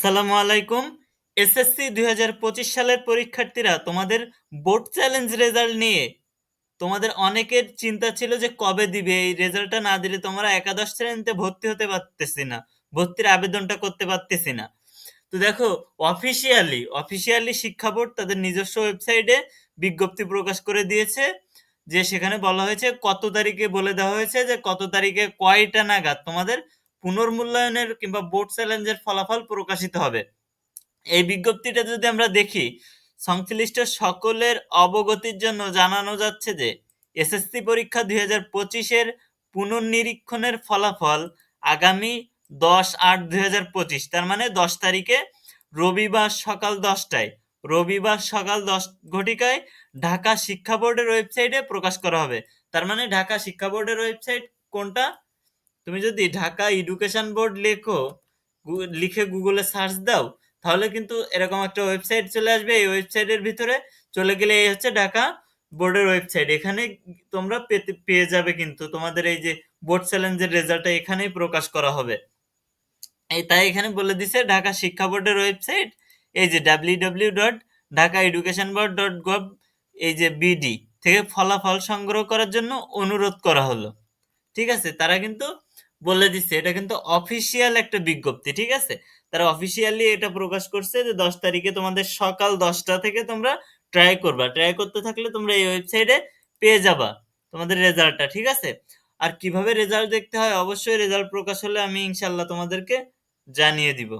আসসালামু আলাইকুম। এসএসসি ২০২৫ সালের পরীক্ষার্থীরা তোমাদের বোর্ড চ্যালেঞ্জ রেজাল্ট নিয়ে তোমাদের অনেকের চিন্তা ছিল যে কবে দিবে, এই রেজাল্টটা না দিলে তোমরা একাদশ শ্রেণীতে ভর্তি হতে পারতেছি না, ভর্তির আবেদনটা করতে পারতেছি না। তো দেখো, অফিসিয়ালি শিক্ষা বোর্ড তাদের নিজস্ব ওয়েবসাইটে বিজ্ঞপ্তি প্রকাশ করে দিয়েছে, যে সেখানে বলা হয়েছে কত তারিখে, বলে দেওয়া হয়েছে যে কত তারিখে কয়টা নাগাদ তোমাদের পুনর্মূল্যায়নের কিংবা বোর্ড চ্যালেঞ্জের ফলাফল প্রকাশিত হবে। এই বিজ্ঞপ্তিটা যদি আমরা দেখি, সংশ্লিষ্ট সকলের অবগতির জন্য জানানো যাচ্ছে যে এসএসসি পরীক্ষা ২০২৫-এর পুনর্নিরীক্ষণের ফলাফল আগামী 10/8/২০২৫, তার মানে 10 তারিখে রবিবার সকাল 10 ঘটিকায় ঢাকা শিক্ষা বোর্ডের ওয়েবসাইটে প্রকাশ করা হবে। তার মানে ঢাকা শিক্ষা বোর্ডের ওয়েবসাইট কোনটা? তুমি যদি ঢাকা এডুকেশন বোর্ড লেখো, লিখে গুগলে সার্চ দাও, তাহলে কিন্তু এরকম একটা ওয়েবসাইট চলে আসবে। এই ওয়েবসাইটের ভিতরে চলে গেলে এই হচ্ছে ঢাকা বোর্ডের ওয়েবসাইট। এখানে তোমরা পেয়ে যাবে কিন্তু তোমাদের এই যে বোর্ড চ্যালেঞ্জের রেজাল্টটা এখানেই প্রকাশ করা হবে। তাই এখানে বলে দিছে ঢাকা শিক্ষা বোর্ডের ওয়েবসাইট, এই যে www.dhakaeducationboard.gov, এই যে বিডি থেকে ফলাফল সংগ্রহ করার জন্য অনুরোধ করা হলো। ঠিক আছে, তারা কিন্তু বলে দিচ্ছে, এটা কিন্তু অফিসিয়াল একটা বিজ্ঞপ্তি। ঠিক আছে, তারা অফিসিয়ালি এটা প্রকাশ করছে যে 10 তারিখে তোমাদের সকাল 10টা থেকে তোমরা ট্রাই করতে থাকলে তোমরা এই ওয়েবসাইটে পেয়ে যাবা তোমাদের রেজাল্টটা। ঠিক আছে, আর কিভাবে রেজাল্ট দেখতে হয়, অবশ্যই রেজাল্ট প্রকাশ হলে আমি ইনশাল্লাহ তোমাদেরকে জানিয়ে দিব।